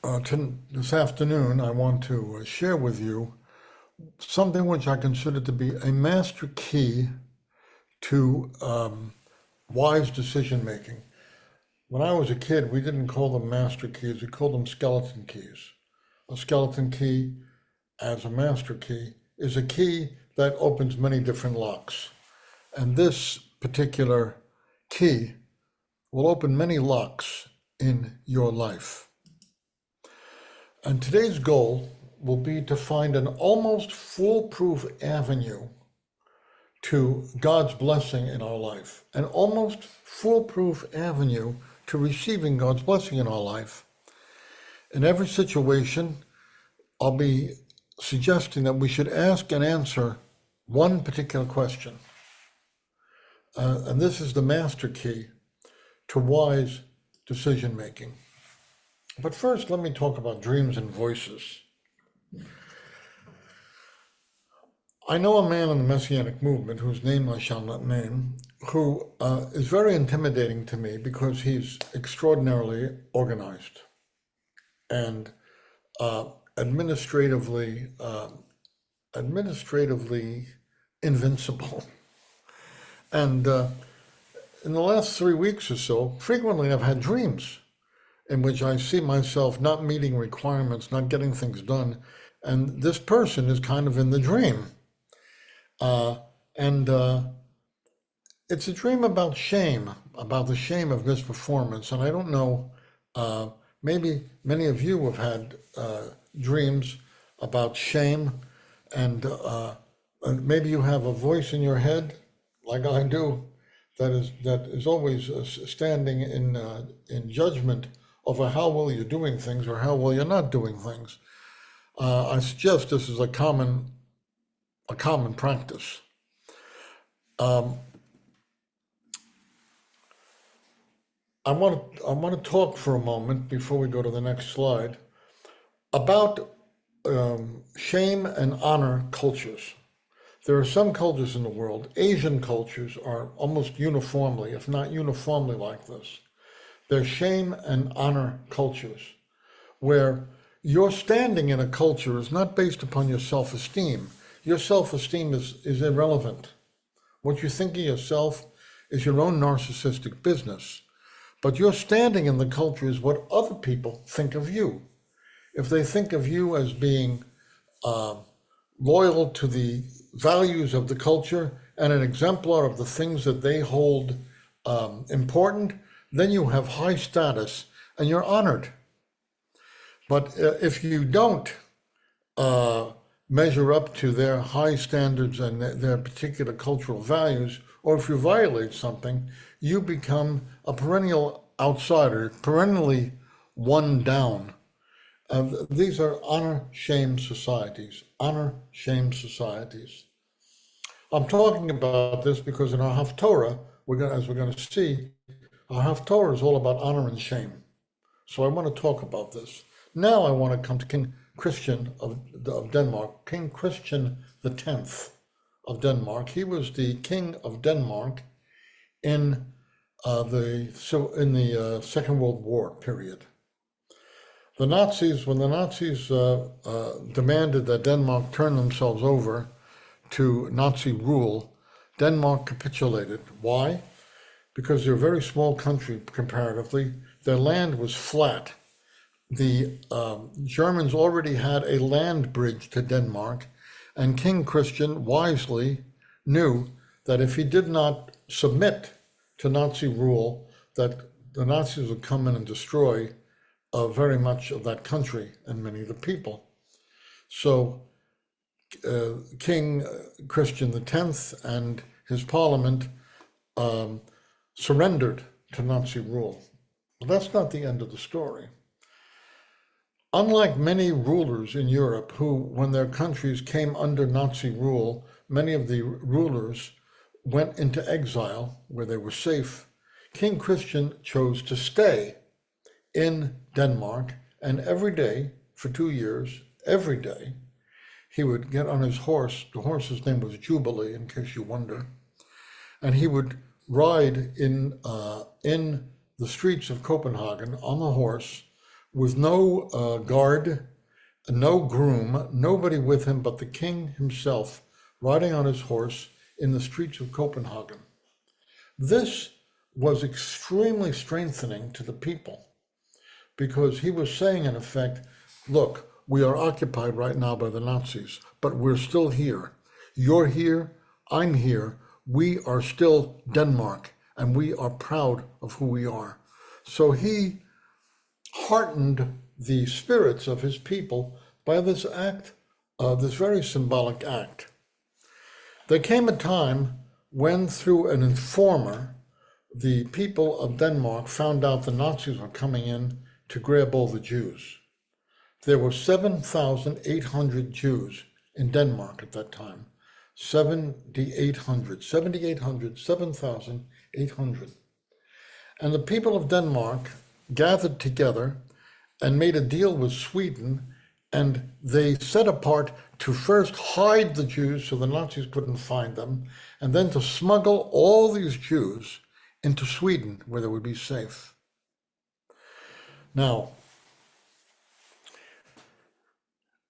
This afternoon, I want to share with you something which I consider to be a master key to wise decision making. When I was a kid, we didn't call them master keys, we called them skeleton keys. A skeleton key, as a master key, is a key that opens many different locks. And this particular key will open many locks in your life. And today's goal will be to find an almost foolproof avenue to God's blessing in our life, an almost foolproof avenue to receiving God's blessing in our life. In every situation, I'll be suggesting that we should ask and answer one particular question. And this is the master key to wise decision making. But first, let me talk about dreams and voices. I know a man in the Messianic movement, whose name I shall not name, who is very intimidating to me because he's extraordinarily organized and administratively invincible. And in the last 3 weeks or so, frequently I've had dreams in which I see myself not meeting requirements, not getting things done, and this person is kind of in the dream. And it's a dream about shame, about the shame of misperformance. And I don't know, maybe many of you have had dreams about shame, and maybe you have a voice in your head, like I do, that is always standing in judgment over how well you're doing things or how well you're not doing things. I suggest this is a common practice. I want to talk for a moment before we go to the next slide about shame and honor cultures. There are some cultures in the world, Asian cultures are almost uniformly, if not uniformly like this. They're shame and honor cultures, where your standing in a culture is not based upon your self-esteem. Your self-esteem is irrelevant. What you think of yourself is your own narcissistic business. But your standing in the culture is what other people think of you. If they think of you as being loyal to the values of the culture and an exemplar of the things that they hold important, then you have high status and you're honored. But if you don't measure up to their high standards and their particular cultural values, or if you violate something, you become a perennial outsider, perennially one down. These are honor-shame societies, honor-shame societies. I'm talking about this because in our Haftarah, as we're going to see, our Haftarah is all about honor and shame. So I want to talk about this. Now I want to come to King Christian of Denmark, King Christian X of Denmark. He was the king of Denmark in the Second World War period. When the Nazis demanded that Denmark turn themselves over to Nazi rule, Denmark capitulated. Why? Because they're a very small country comparatively. Their land was flat. The Germans already had a land bridge to Denmark, and King Christian wisely knew that if he did not submit to Nazi rule, that the Nazis would come in and destroy very much of that country and many of the people. So King Christian X and his parliament surrendered to Nazi rule. But that's not the end of the story. Unlike many rulers in Europe who, when their countries came under Nazi rule, many of the rulers went into exile where they were safe, King Christian chose to stay in Denmark, and every day for 2 years, every day, he would get on his horse. The horse's name was Jubilee, in case you wonder, and he would ride in the streets of Copenhagen on the horse, with no guard, no groom, nobody with him but the king himself, riding on his horse in the streets of Copenhagen. This was extremely strengthening to the people because he was saying, in effect, look, we are occupied right now by the Nazis, but we're still here. You're here, I'm here. We are still Denmark, and we are proud of who we are. So he heartened the spirits of his people by this act, this very symbolic act. There came a time when, through an informer, the people of Denmark found out the Nazis were coming in to grab all the Jews. There were 7,800 Jews in Denmark at that time. 7,800, 7,800. And the people of Denmark gathered together and made a deal with Sweden, and they set apart to first hide the Jews so the Nazis couldn't find them, and then to smuggle all these Jews into Sweden where they would be safe. Now,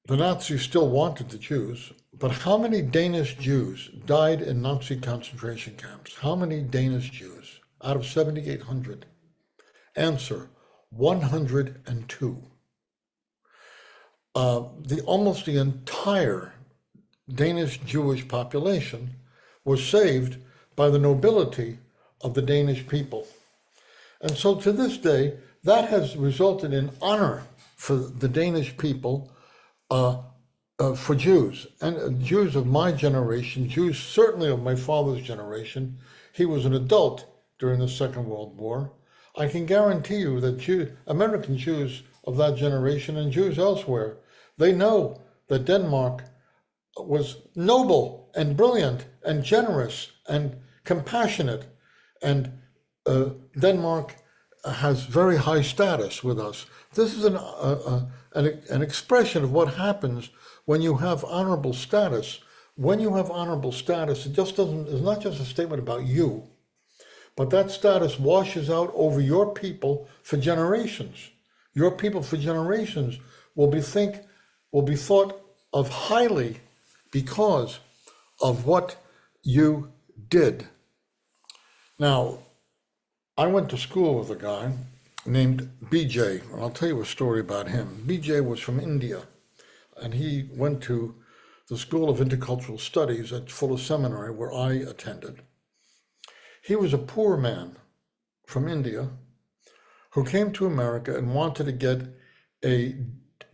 the Nazis still wanted the Jews, but how many Danish Jews died in Nazi concentration camps? How many Danish Jews out of 7,800? Answer, 102. Almost the entire Danish Jewish population was saved by the nobility of the Danish people. And so to this day, that has resulted in honor for the Danish people, for Jews, and Jews of my generation, Jews certainly of my father's generation. He was an adult during the Second World War. I can guarantee you that American Jews of that generation and Jews elsewhere, they know that Denmark was noble and brilliant and generous and compassionate, and Denmark has very high status with us. This is an expression of what happens when you have honorable status. When you have honorable status, it's not just a statement about you, but that status washes out over your people for generations. Your people for generations will be thought of highly because of what you did. Now, I went to school with a guy named BJ, and I'll tell you a story about him. BJ was from India, and he went to the School of Intercultural Studies at Fuller Seminary, where I attended. He was a poor man from India who came to America and wanted to get a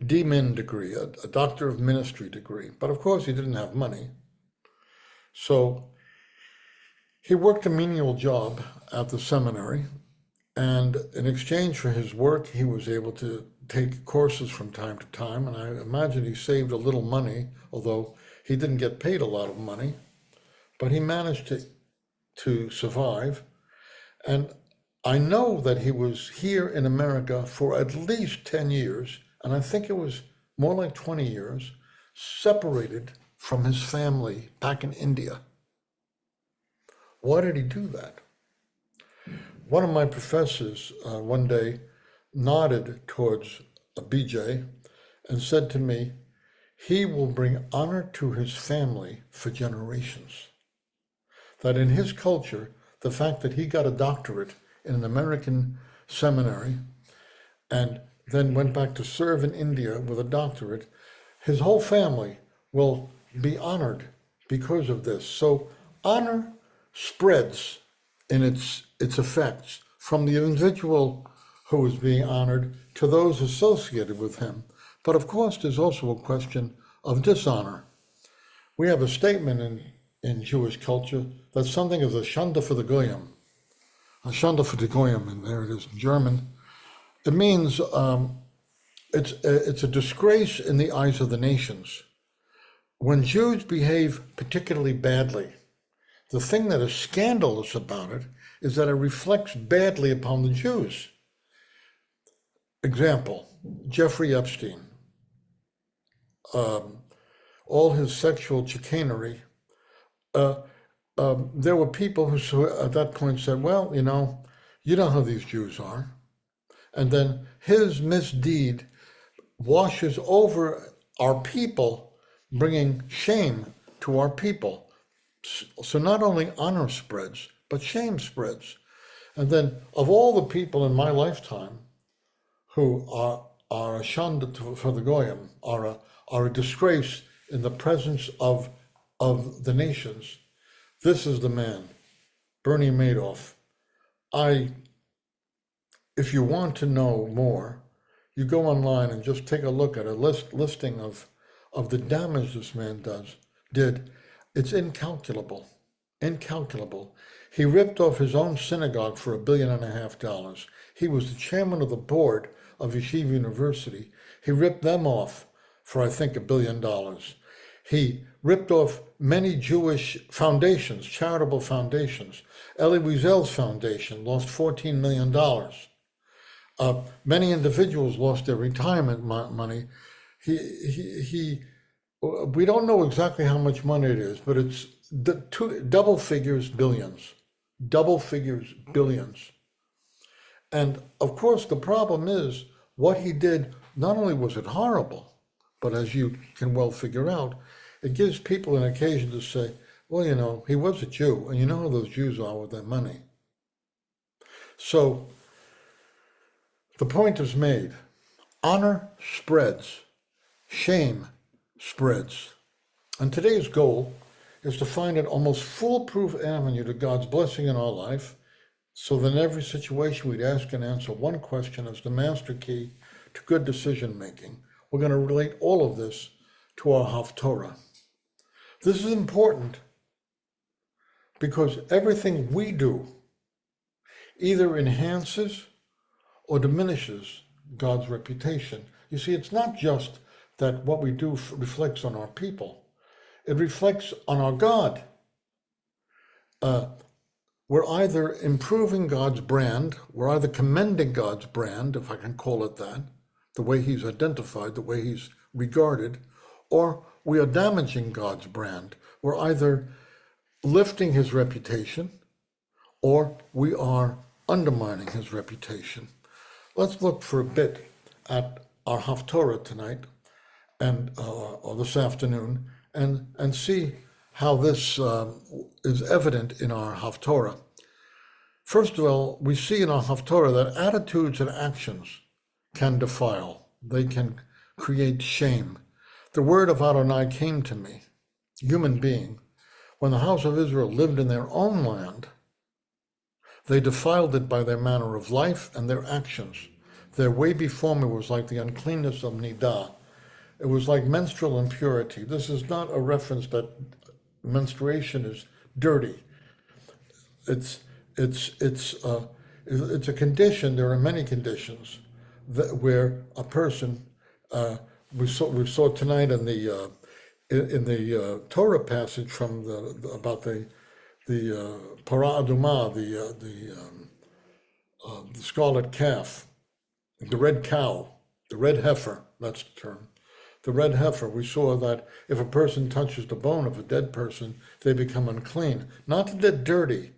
DMin degree, a Doctor of Ministry degree. But of course, he didn't have money. So he worked a menial job at the seminary, and in exchange for his work, he was able to take courses from time to time, and I imagine he saved a little money, although he didn't get paid a lot of money, but he managed to survive. And I know that he was here in America for at least 10 years, and I think it was more like 20 years, separated from his family back in India. Why did he do that? One of my professors one day nodded towards BJ and said to me, he will bring honor to his family for generations. That in his culture, the fact that he got a doctorate in an American seminary and then went back to serve in India with a doctorate, his whole family will be honored because of this. So honor spreads in its effects from the individual who is being honored to those associated with him. But of course, there's also a question of dishonor. We have a statement in Jewish culture that something is a Schande für the Goyim. A Schande für die Goyim, and there it is in German. It means it's a disgrace in the eyes of the nations. When Jews behave particularly badly, the thing that is scandalous about it is that it reflects badly upon the Jews. Example, Jeffrey Epstein. All his sexual chicanery. There were people who at that point said, well, you know how these Jews are. And then his misdeed washes over our people, bringing shame to our people. So not only honor spreads, but shame spreads. And then of all the people in my lifetime who are a shanda for the goyim, are a disgrace in the presence of the nations, this is the man, Bernie Madoff. If you want to know more, you go online and just take a look at a listing of the damage this man did. It's incalculable, incalculable. He ripped off his own synagogue for $1.5 billion. He was the chairman of the board of Yeshiva University. He ripped them off for, I think, $1 billion. He ripped off many Jewish foundations, charitable foundations. Elie Wiesel's foundation lost $14 million. Many individuals lost their retirement money. We don't know exactly how much money it is, but it's double figures, billions. Double figures, billions. And of course, the problem is what he did, not only was it horrible, but as you can well figure out, it gives people an occasion to say, well, you know, he was a Jew, and you know how those Jews are with their money. So the point is made. Honor spreads. Shame spreads. And today's goal is to find an almost foolproof avenue to God's blessing in our life, so that in every situation we'd ask and answer one question as the master key to good decision making. We're going to relate all of this to our Haftarah. This is important because everything we do either enhances or diminishes God's reputation. You see, it's not just that what we do reflects on our people. It reflects on our God. We're either improving God's brand, we're either commending God's brand, if I can call it that, the way he's identified, the way he's regarded, or we are damaging God's brand. We're either lifting his reputation or we are undermining his reputation. Let's look for a bit at our Haftarah tonight and or this afternoon and see how this is evident in our Haftarah. First of all, we see in our Haftarah that attitudes and actions can defile. They can create shame. The word of Adonai came to me, human being. When the house of Israel lived in their own land, they defiled it by their manner of life and their actions. Their way before me was like the uncleanness of Nidah. It was like menstrual impurity. This is not a reference that menstruation is dirty. It's a condition. There are many conditions where a person. We saw tonight in the Torah passage from about the Parah Adumah, the scarlet calf, the red cow, the red heifer. That's the term. The red heifer. We saw that if a person touches the bone of a dead person, they become unclean. Not that they're dirty,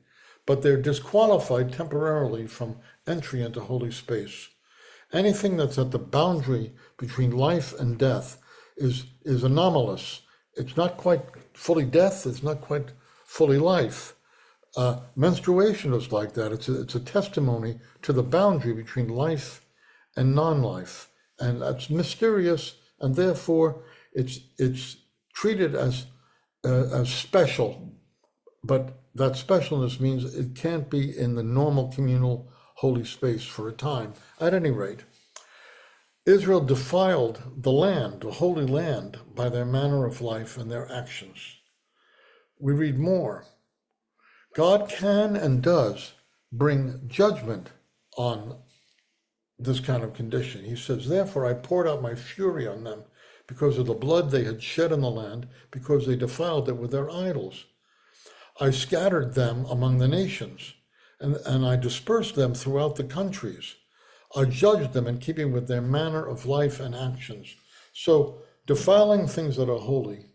but they're disqualified temporarily from entry into holy space. Anything that's at the boundary between life and death is anomalous. It's not quite fully death, it's not quite fully life. Menstruation is like that. It's a testimony to the boundary between life and non-life. And that's mysterious, and therefore it's treated as special. But that specialness means it can't be in the normal communal holy space for a time. At any rate, Israel defiled the land, the holy land, by their manner of life and their actions. We read more. God can and does bring judgment on this kind of condition. He says, therefore I poured out my fury on them because of the blood they had shed in the land, because they defiled it with their idols. I scattered them among the nations, and I dispersed them throughout the countries. I judged them in keeping with their manner of life and actions. So defiling things that are holy,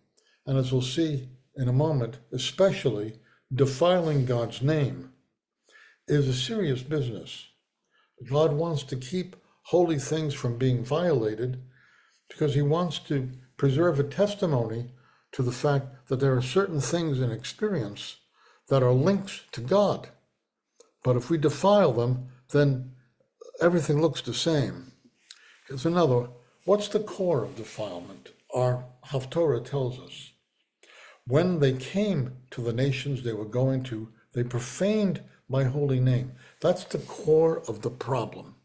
and as we'll see in a moment, especially defiling God's name, is a serious business. God wants to keep holy things from being violated because he wants to preserve a testimony to the fact that there are certain things in experience that are links to God. But if we defile them, then everything looks the same. Here's another. What's the core of defilement? Our Haftarah tells us. When they came to the nations they were going to, they profaned my holy name. That's the core of the problem.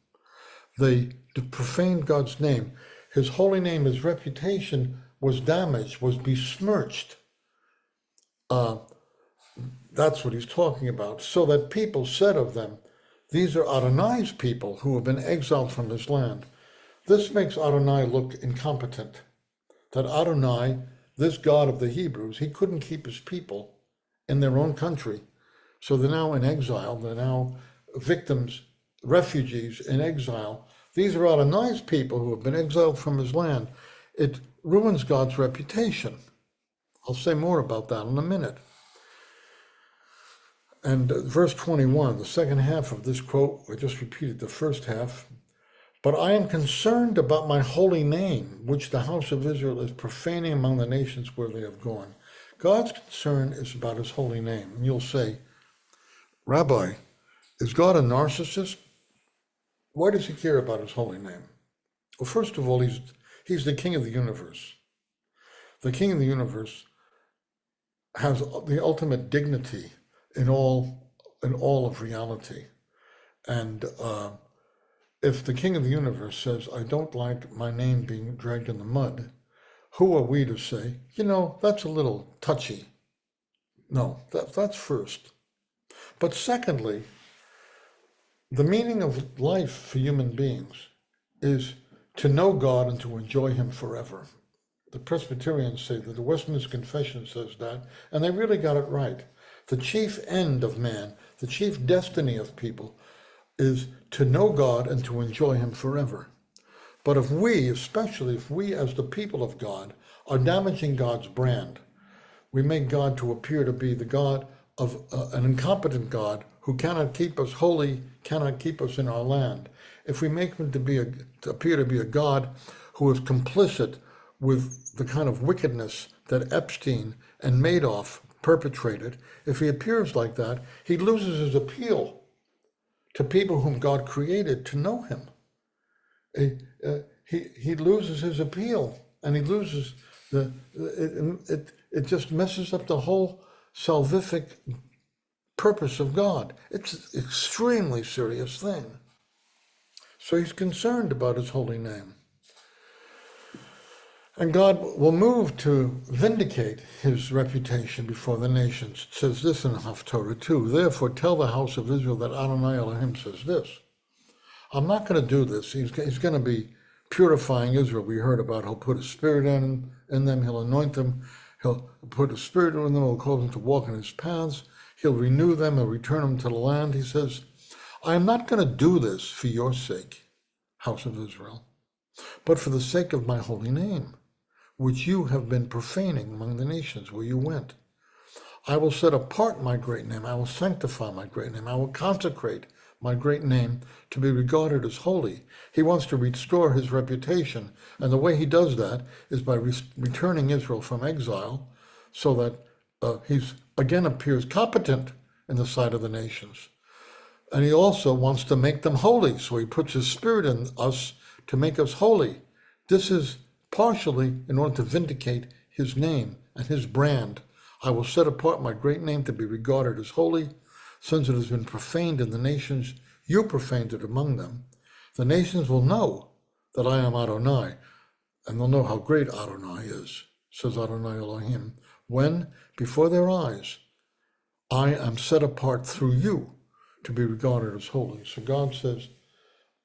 They profaned God's name. His holy name, his reputation was damaged, was besmirched. That's what he's talking about. So that people said of them, these are Adonai's people who have been exiled from his land. This makes Adonai look incompetent. That Adonai, this God of the Hebrews, he couldn't keep his people in their own country. So they're now in exile. They're now victims, refugees in exile. These are Adonai's people who have been exiled from his land. It ruins God's reputation. I'll say more about that in a minute. And verse 21, the second half of this quote, I just repeated the first half. But I am concerned about my holy name, which the house of Israel is profaning among the nations where they have gone. God's concern is about his holy name. And you'll say, Rabbi, is God a narcissist? Why does he care about his holy name? Well, first of all, he's the king of the universe. The king of the universe has the ultimate dignity in all of reality. And if the king of the universe says, I don't like my name being dragged in the mud, who are we to say, that's a little touchy? No, that's first. But secondly, the meaning of life for human beings is to know God and to enjoy him forever. The Presbyterians say that the Westminster Confession says that, and they really got it right. The chief end of man, the chief destiny of people, is to know God and to enjoy him forever. But if we, especially if we as the people of God, are damaging God's brand, we make God to appear to be the God of an incompetent God who cannot keep us holy, cannot keep us in our land. If we make him to appear to be a God who is complicit with the kind of wickedness that Epstein and Madoff perpetrated, if he appears like that, he loses his appeal to people whom God created to know him. He loses his appeal, and he loses it just messes up the whole salvific purpose of God. It's an extremely serious thing. So he's concerned about his holy name. And God will move to vindicate his reputation before the nations. It says this in Haftarah 2. Therefore tell the house of Israel that Adonai Elohim says this. I'm not going to do this. He's going to be purifying Israel. We heard about he'll put a spirit in them. He'll anoint them. He'll put a spirit in them. He'll cause them to walk in his paths. He'll renew them. He'll return them to the land. He says, I am not going to do this for your sake, house of Israel, but for the sake of my holy name, which you have been profaning among the nations where you went. I will set apart my great name. I will sanctify my great name. I will consecrate my great name to be regarded as holy. He wants to restore his reputation. And the way he does that is by returning Israel from exile so that he's again appears competent in the sight of the nations. And he also wants to make them holy. So he puts his spirit in us to make us holy. This is partially in order to vindicate his name and his brand. I will set apart my great name to be regarded as holy, since it has been profaned in the nations. You profaned it among them. The nations will know that I am Adonai, and they'll know how great Adonai is, says Adonai Elohim, when, before their eyes, I am set apart through you to be regarded as holy. So God says,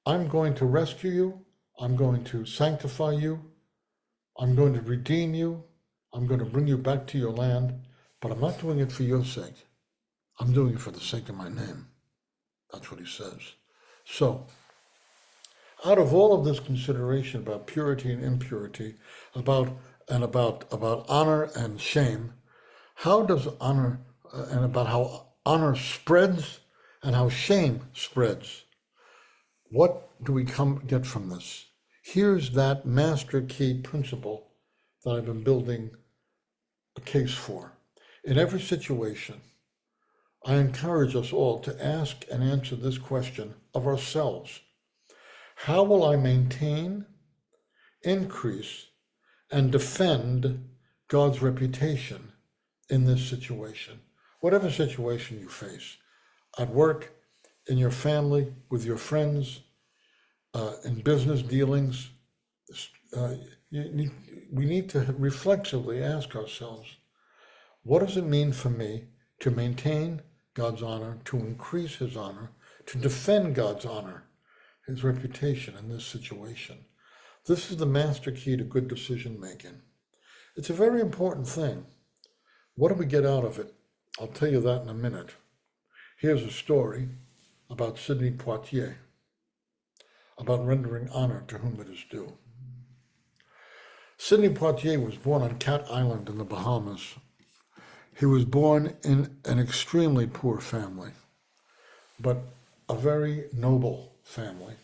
I'm going to rescue you. I'm going to sanctify you. I'm going to redeem you. I'm going to bring you back to your land, but I'm not doing it for your sake. I'm doing it for the sake of my name. That's what he says. So, out of all of this consideration about purity and impurity, about honor and shame, how does honor, and about how honor spreads and how shame spreads, What do we get from this? Here's that master key principle that I've been building a case for. In every situation, I encourage us all to ask and answer this question of ourselves. How will I maintain, increase, and defend God's reputation in this situation? Whatever situation you face, at work, in your family, with your friends, in business dealings, we need to reflexively ask ourselves, what does it mean for me to maintain God's honor, to increase his honor, to defend God's honor, his reputation in this situation? This is the master key to good decision making. It's a very important thing. What do we get out of it? I'll tell you that in a minute. Here's a story about Sidney Poitier, about rendering honor to whom it is due. Sidney Poitier was born on Cat Island in the Bahamas. He was born in an extremely poor family, but a very noble family.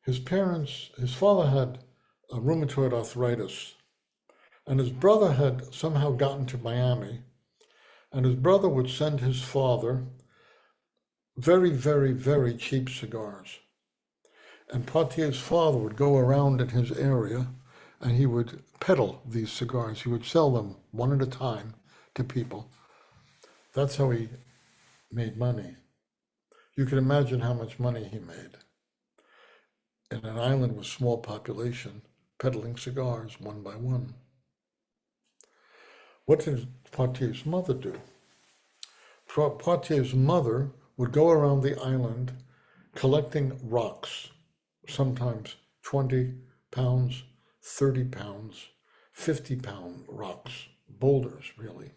His father had rheumatoid arthritis, and his brother had somehow gotten to Miami, and his brother would send his father very, very, very cheap cigars. And Poitier's father would go around in his area and he would peddle these cigars. He would sell them one at a time to people. That's how he made money. You can imagine how much money he made. In an island with small population, peddling cigars one by one. What did Poitier's mother do? Poitier's mother would go around the island collecting rocks, sometimes 20 pounds, 30 pounds, 50-pound rocks, boulders, really.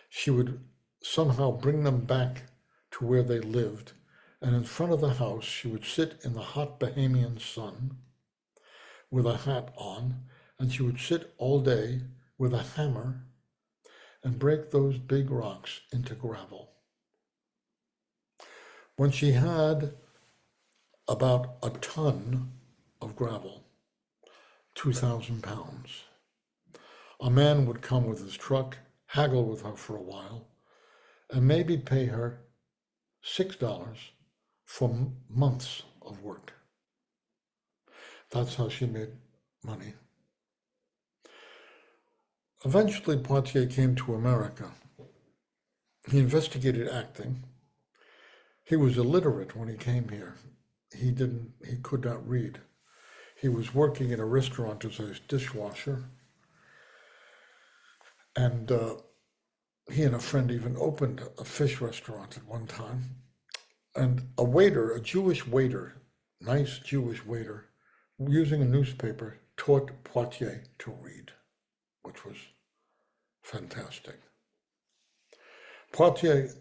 She would somehow bring them back to where they lived, and in front of the house, she would sit in the hot Bahamian sun with a hat on, and she would sit all day with a hammer and break those big rocks into gravel. When she had about a ton of gravel, 2,000 pounds, a man would come with his truck, haggle with her for a while, and maybe pay her $6 for months of work. That's how she made money. Eventually, Poitier came to America. He investigated acting. He was illiterate when he came here. He could not read. He was working in a restaurant as a dishwasher. And he and a friend even opened a fish restaurant at one time. And a waiter, a Jewish waiter, nice Jewish waiter, using a newspaper, taught Poitier to read, which was fantastic. Poitier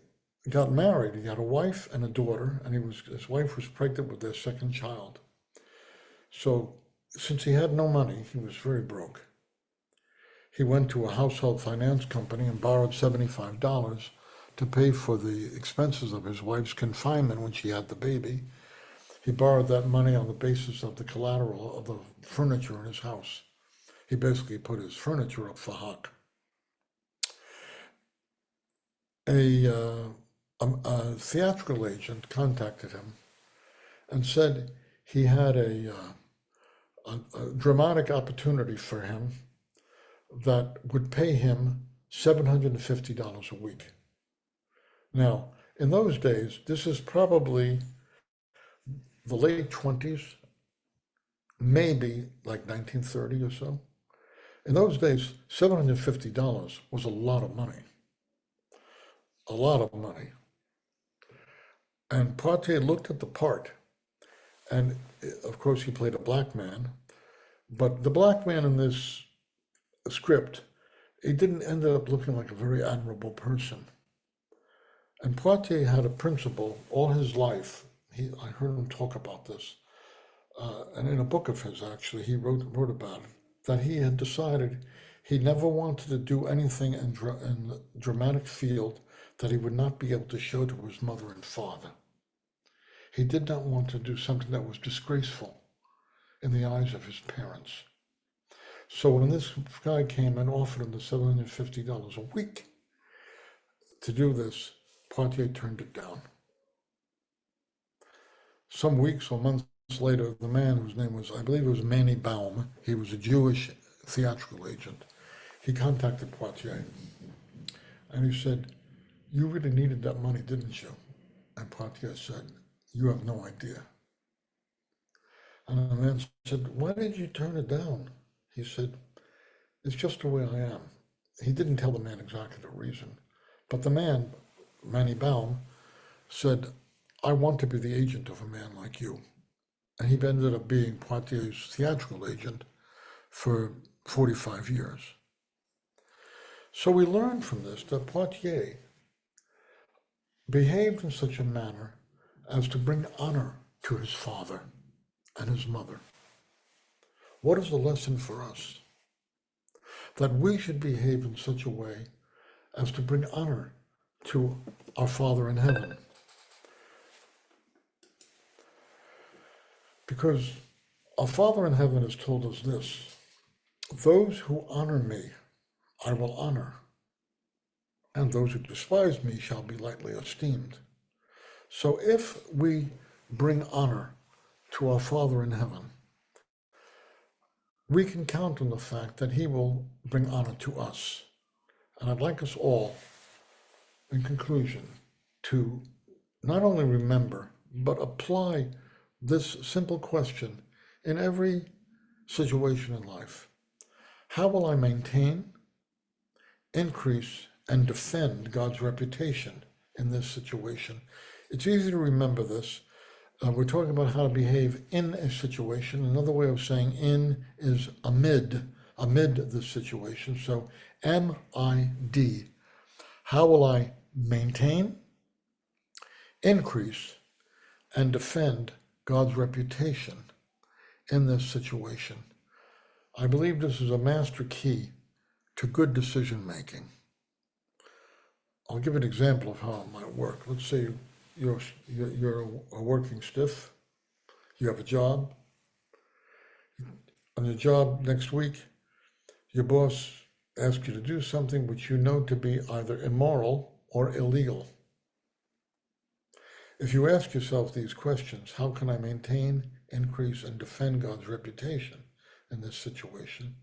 got married. He had a wife and a daughter, and his wife was pregnant with their second child. So since he had no money, he was very broke. He went to a household finance company and borrowed $75 to pay for the expenses of his wife's confinement when she had the baby. He borrowed that money on the basis of the collateral of the furniture in his house. He basically put his furniture up for hock. A theatrical agent contacted him and said he had a dramatic opportunity for him that would pay him $750 a week. Now, in those days, this is probably the late 20s, maybe like 1930 or so. In those days, $750 was a lot of money. A lot of money. And Poitier looked at the part, and of course he played a black man, but the black man in this script, he didn't end up looking like a very admirable person. And Poitier had a principle all his life. I heard him talk about this, and in a book of his, actually, he wrote about it, that he had decided he never wanted to do anything in the dramatic field that he would not be able to show to his mother and father. He did not want to do something that was disgraceful in the eyes of his parents. So when this guy came and offered him the $750 a week to do this, Poitier turned it down. Some weeks or months later, the man whose name was, I believe it was Manny Baum, he was a Jewish theatrical agent, he contacted Poitier and he said, "You really needed that money, didn't you?" And Poitier said, "You have no idea." And the man said, "Why did you turn it down?" He said, "It's just the way I am." He didn't tell the man exactly the reason, but the man, Manny Baum, said, "I want to be the agent of a man like you." And he ended up being Poitier's theatrical agent for 45 years. So we learned from this that Poitier behaved in such a manner as to bring honor to his father and his mother. What is the lesson for us? That we should behave in such a way as to bring honor to our Father in heaven. Because our Father in heaven has told us this: "Those who honor me, I will honor, and those who despise me shall be lightly esteemed." So if we bring honor to our Father in heaven, we can count on the fact that he will bring honor to us. And I'd like us all, in conclusion, to not only remember, but apply this simple question in every situation in life. How will I maintain, increase, and defend God's reputation in this situation? It's easy to remember this. We're talking about how to behave in a situation. Another way of saying "in" is amid the situation. So MID. How will I maintain, increase, and defend God's reputation in this situation? I believe this is a master key to good decision making. I'll give an example of how it might work. Let's say you're a working stiff, you have a job. On your job next week, your boss asks you to do something which you know to be either immoral or illegal. If you ask yourself these questions, how can I maintain, increase, and defend God's reputation in this situation?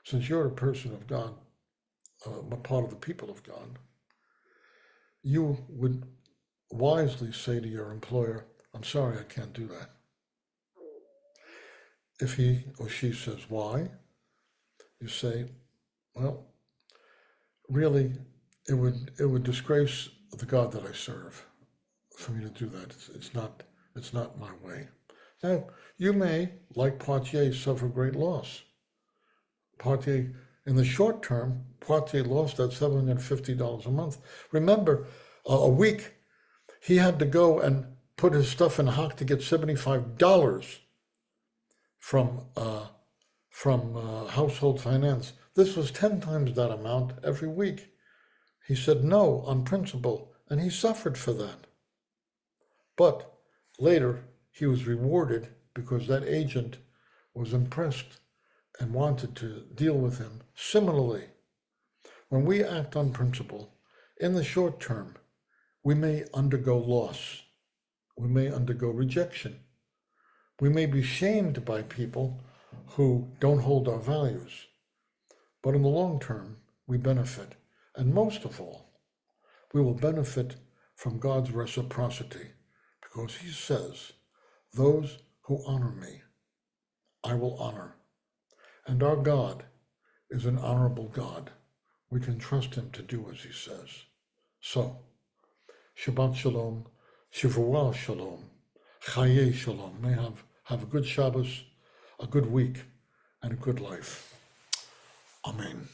Since you're a person of God, a part of the people of God, you would wisely say to your employer, "I'm sorry, I can't do that." If he or she says, "Why?" you say, "Well, really, it would disgrace the God that I serve for me to do that. It's not my way." Now, you may, like Poitier, suffer great loss. Poitier, in the short term, Poitier lost that $750 a month. Remember, a week, he had to go and put his stuff in hock to get $75 from household finance. This was 10 times that amount every week. He said no on principle, and he suffered for that. But later, he was rewarded because that agent was impressed and wanted to deal with him. Similarly, when we act on principle, in the short term, we may undergo loss. We may undergo rejection. We may be shamed by people who don't hold our values. But in the long term, we benefit. And most of all, we will benefit from God's reciprocity, because he says, "Those who honor me, I will honor." And our God is an honorable God. We can trust him to do as he says. So, Shabbat Shalom, Shavua Shalom, Chaye Shalom. May have a good Shabbos, a good week, and a good life. Amen.